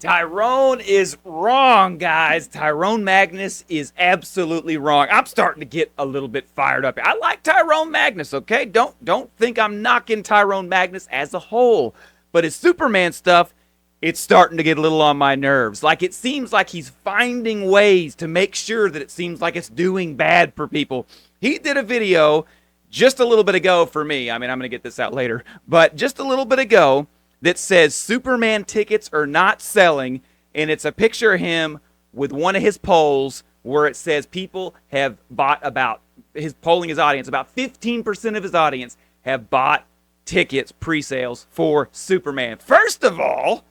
Tyrone is wrong, guys. Tyrone Magnus is absolutely wrong. I'm starting to get a little bit fired up. I like Tyrone Magnus, okay? Don't think I'm knocking Tyrone Magnus as a whole. But his Superman stuff, it's starting to get a little on my nerves. Like, it seems like he's finding ways to make sure that it seems like it's doing bad for people. He did a video just a little bit ago for me. I mean, I'm going to get this out later. But just a little bit ago, that says Superman tickets are not selling, and it's a picture of him with one of his polls where it says people have bought about, his polling his audience, about 15% of his audience have bought tickets, pre-sales for Superman. First of all,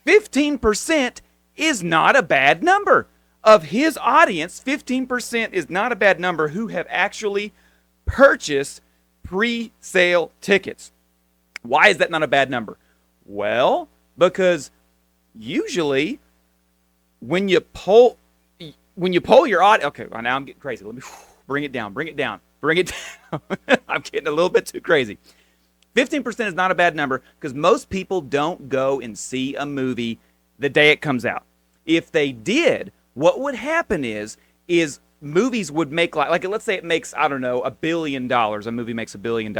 15% is not a bad number. Of his audience, 15% is not a bad number who have actually purchased pre-sale tickets. Why is that not a bad number? Well, because usually when you poll your audience, okay, well, now I'm getting crazy. Let me bring it down. I'm getting a little bit too crazy. 15% is not a bad number because most people don't go and see a movie the day it comes out. If they did, what would happen is movies would make like let's say it makes, I don't know, $1 billion. A movie makes $1 billion.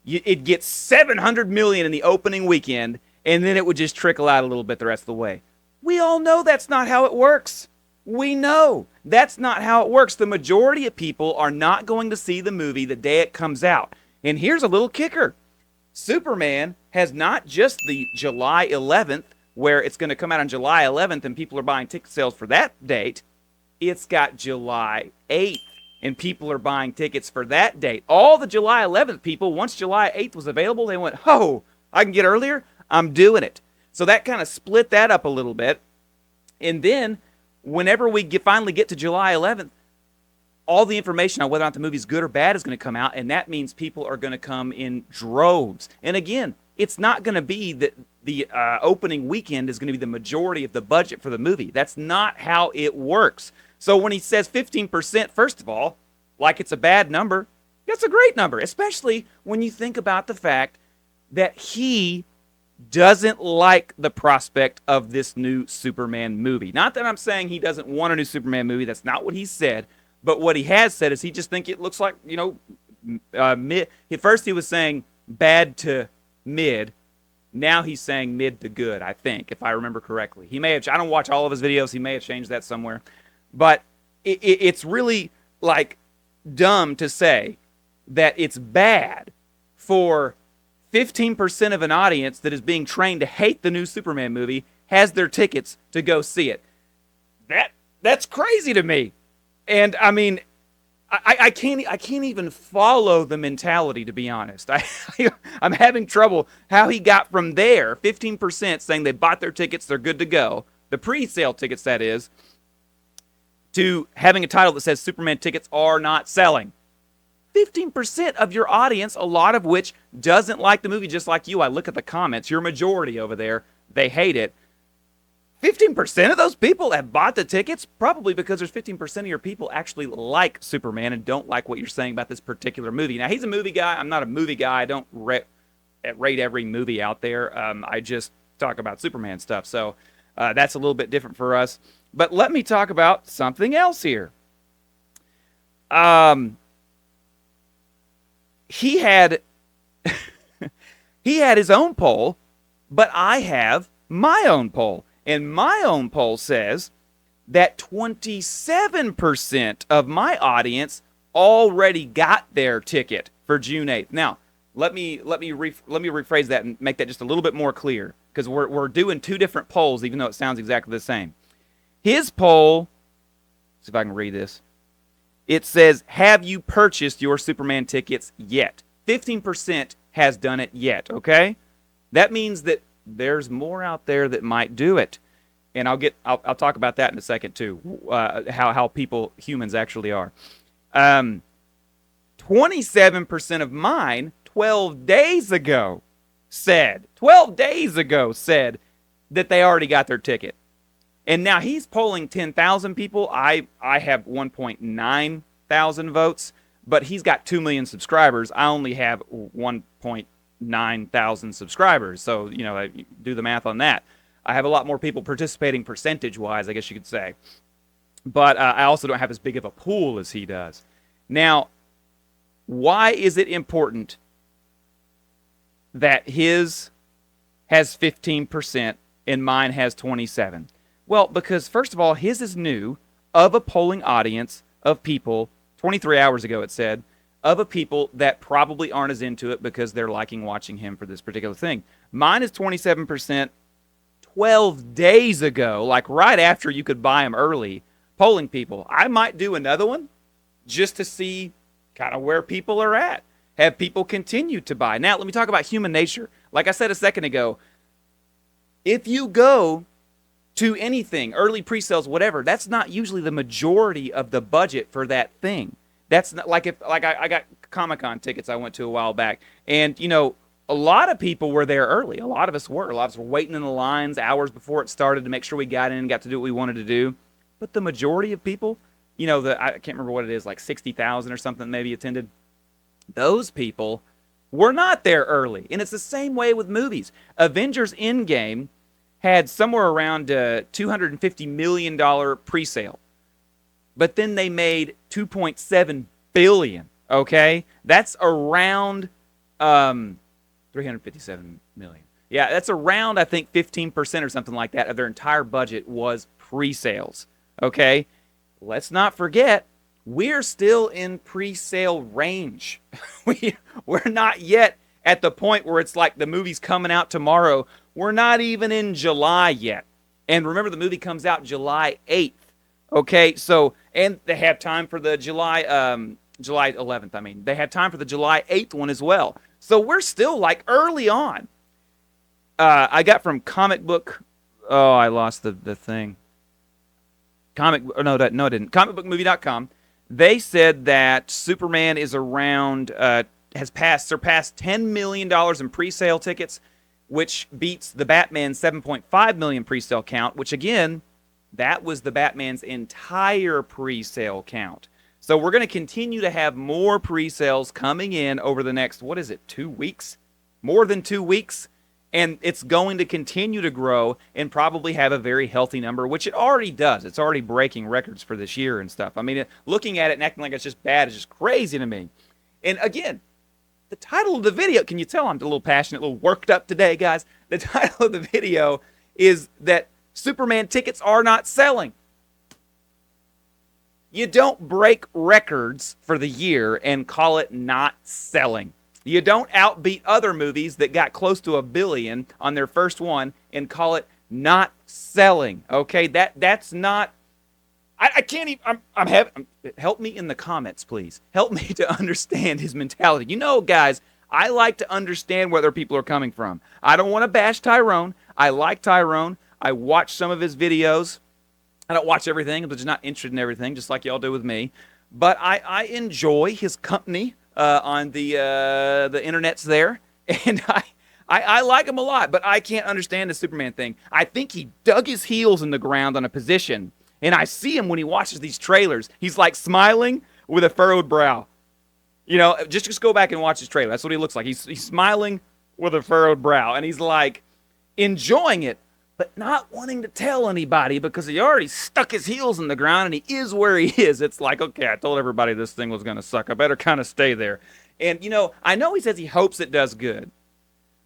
It gets 700 million in the opening weekend, and then it would just trickle out a little bit the rest of the way. We all know that's not how it works. We know that's not how it works. The majority of people are not going to see the movie the day it comes out. And here's a little kicker. Superman has not just the July 11th, where it's going to come out on July 11th and people are buying ticket sales for that date. It's got July 8th. And people are buying tickets for that date. All the July 11th people, once July 8th was available, they went, oh, I can get earlier? I'm doing it. So that kind of split that up a little bit. And then whenever we finally get to July 11th, all the information on whether or not the movie's good or bad is going to come out, and that means people are going to come in droves. And again, it's not going to be that the opening weekend is going to be the majority of the budget for the movie. That's not how it works. So when he says 15%, first of all, like it's a bad number, that's a great number, especially when you think about the fact that he doesn't like the prospect of this new Superman movie. Not that I'm saying he doesn't want a new Superman movie. That's not what he said. But what he has said is he just thinks it looks like, mid. At first he was saying bad to mid. Now he's saying mid to good, I think, if I remember correctly. He may have, I don't watch all of his videos. He may have changed that somewhere. But it's really like dumb to say that it's bad for 15% of an audience that is being trained to hate the new Superman movie has their tickets to go see it. That's crazy to me. And I mean, I can't even follow the mentality, to be honest. I'm having trouble how he got from there, 15% saying they bought their tickets, they're good to go, the pre-sale tickets that is, to having a title that says Superman tickets are not selling. 15% of your audience, a lot of which doesn't like the movie just like you. I look at the comments, your majority over there, they hate it. 15% of those people have bought the tickets, probably because there's 15% of your people actually like Superman and don't like what you're saying about this particular movie. Now, he's a movie guy. I'm not a movie guy. I don't rate every movie out there. I just talk about Superman stuff. So that's a little bit different for us. But let me talk about something else here. He had his own poll, but I have my own poll. And my own poll says that 27% of my audience already got their ticket for June 8th. Now, let me rephrase that and make that just a little bit more clear, because we're doing two different polls, even though it sounds exactly the same. His poll, see if I can read this. It says, have you purchased your Superman tickets yet? 15% has done it yet, okay? That means that there's more out there that might do it. And I'll talk about that in a second too, how humans actually are. 27% of mine 12 days ago said that they already got their ticket. And now he's polling 10,000 people. I have 1.9 thousand votes, but he's got 2 million subscribers. I only have 1.9 thousand subscribers. So, do the math on that. I have a lot more people participating percentage-wise, I guess you could say. But I also don't have as big of a pool as he does. Now, why is it important that his has 15% and mine has 27%? Well, because first of all, his is new, of a polling audience of people, 23 hours ago it said, of a people that probably aren't as into it because they're liking watching him for this particular thing. Mine is 27% 12 days ago, like right after you could buy them early, polling people. I might do another one just to see kind of where people are at. Have people continue to buy. Now, let me talk about human nature. Like I said a second ago, if you go to anything, early pre-sales, whatever, that's not usually the majority of the budget for that thing. That's not like I got Comic-Con tickets I went to a while back, and a lot of people were there early. A lot of us were. A lot of us were waiting in the lines hours before it started to make sure we got in and got to do what we wanted to do. But the majority of people, I can't remember what it is, like 60,000 or something maybe attended. Those people were not there early. And it's the same way with movies. Avengers Endgame had somewhere around $250 million pre-sale. But then they made $2.7 billion, okay? That's around 357 million. Yeah, that's around, I think, 15% or something like that of their entire budget was pre-sales, okay? Let's not forget, we're still in pre-sale range. We're not yet at the point where it's like the movie's coming out tomorrow. We're not even in July yet. And remember, the movie comes out July 8th. Okay, so, and they have time for the July 11th, I mean. They have time for the July 8th one as well. So we're still like early on. I got from Comic Book, oh, I lost the thing. No, I didn't. Comicbookmovie.com. They said that Superman is around, has surpassed $10 million in pre-sale tickets, which beats the Batman's 7.5 million pre-sale count, which again, that was the Batman's entire pre-sale count. So we're going to continue to have more pre-sales coming in over the next, 2 weeks? More than 2 weeks. And it's going to continue to grow and probably have a very healthy number, which it already does. It's already breaking records for this year and stuff. I mean, looking at it and acting like it's just bad is just crazy to me. And again, the title of the video, can you tell I'm a little passionate, a little worked up today, guys? The title of the video is that Superman tickets are not selling. You don't break records for the year and call it not selling. You don't outbeat other movies that got close to $1 billion on their first one and call it not selling. Okay, that's not. I can't even. Help me in the comments, please. Help me to understand his mentality. Guys, I like to understand where other people are coming from. I don't want to bash Tyrone. I like Tyrone. I watch some of his videos. I don't watch everything. I'm just not interested in everything, just like y'all do with me. But I enjoy his company on the internets there, and I like him a lot. But I can't understand the Superman thing. I think he dug his heels in the ground on a position, and I see him when he watches these trailers. He's like smiling with a furrowed brow. Just go back and watch his trailer. That's what he looks like. He's smiling with a furrowed brow, and he's like enjoying it, but not wanting to tell anybody because he already stuck his heels in the ground and he is where he is. It's like, okay, I told everybody this thing was going to suck. I better kind of stay there. And, I know he says he hopes it does good,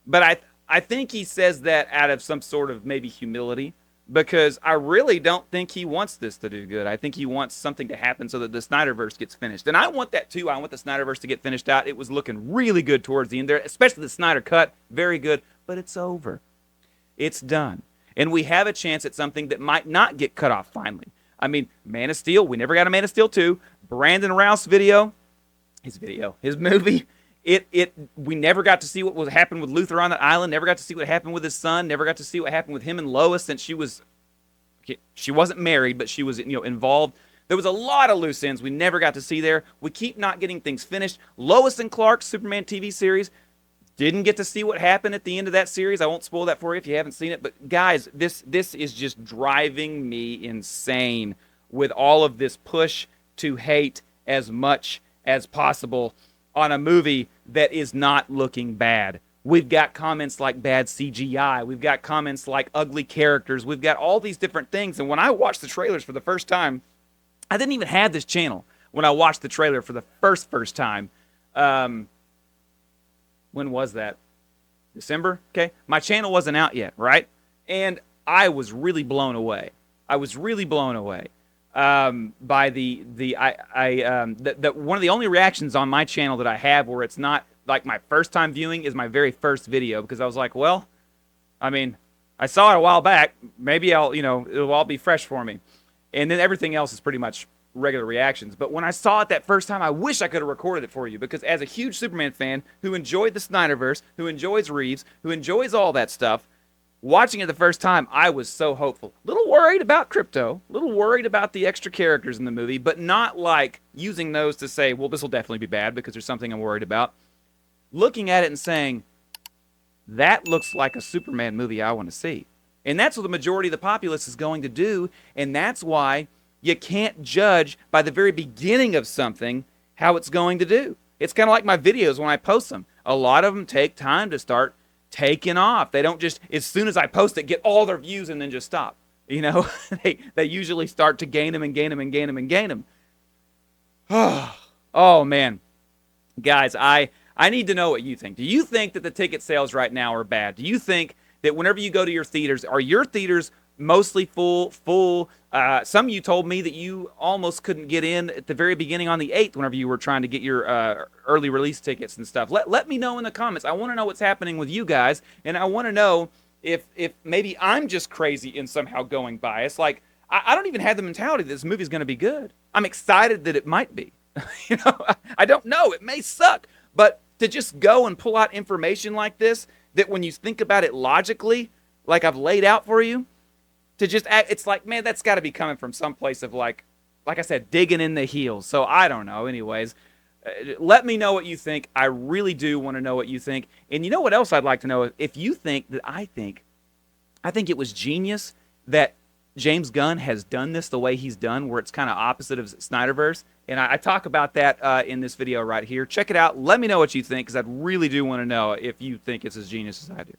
but I think he says that out of some sort of maybe humility, because I really don't think he wants this to do good. I think he wants something to happen so that the Snyderverse gets finished. And I want that too. I want the Snyderverse to get finished out. It was looking really good towards the end there, especially the Snyder Cut. Very good, but it's over. It's done. And we have a chance at something that might not get cut off finally. I mean, Man of Steel, we never got a Man of Steel 2. Brandon Routh's his movie, we never got to see what was happened with Luthor on that island, never got to see what happened with his son, never got to see what happened with him and Lois since she wasn't married, but she was, involved. There was a lot of loose ends we never got to see there. We keep not getting things finished. Lois and Clark's Superman TV series, didn't get to see what happened at the end of that series. I won't spoil that for you if you haven't seen it. But guys, this is just driving me insane with all of this push to hate as much as possible on a movie that is not looking bad We've got comments like bad CGI. We've got comments like ugly characters. We've got all these different things. And when I watched the trailers for the first time, I didn't even have this channel when I watched the trailer for the first time. When was that? December? Okay. My channel wasn't out yet, right? And I was really blown away. I was really blown away by the one of the only reactions on my channel that I have where it's not like my first time viewing is my very first video, because I was like, well, I mean, I saw it a while back. Maybe it'll all be fresh for me. And then everything else is pretty much regular reactions. But when I saw it that first time, I wish I could have recorded it for you, because as a huge Superman fan who enjoyed the Snyderverse, who enjoys Reeves, who enjoys all that stuff, watching it the first time, I was so hopeful. A little worried about Krypto, a little worried about the extra characters in the movie, but not like using those to say, well, this will definitely be bad because there's something I'm worried about. Looking at it and saying, that looks like a Superman movie I want to see. And that's what the majority of the populace is going to do, and that's why you can't judge by the very beginning of something how it's going to do. It's kind of like my videos when I post them. A lot of them take time to start taking off. They don't just, as soon as I post it, get all their views and then just stop. You know, they usually start to gain them and gain them and gain them and gain them. Oh, man. Guys, I need to know what you think. Do you think that the ticket sales right now are bad? Do you think that whenever you go to your theaters, are your theaters mostly full? Some of you told me that you almost couldn't get in at the very beginning on the 8th whenever you were trying to get your early release tickets and stuff. Let me know in the comments. I want to know what's happening with you guys, and I want to know if maybe I'm just crazy and somehow going biased. Like, I don't even have the mentality that this movie's going to be good. I'm excited that it might be. I don't know. It may suck, but to just go and pull out information like this, that when you think about it logically, like I've laid out for you, to just act, it's like, man, that's got to be coming from some place of like I said, digging in the heels. So I don't know. Anyways, let me know what you think. I really do want to know what you think. And you know what else I'd like to know? If you think that I think it was genius that James Gunn has done this the way he's done, where it's kind of opposite of Snyderverse. And I talk about that in this video right here. Check it out. Let me know what you think, because I really do want to know if you think it's as genius as I do.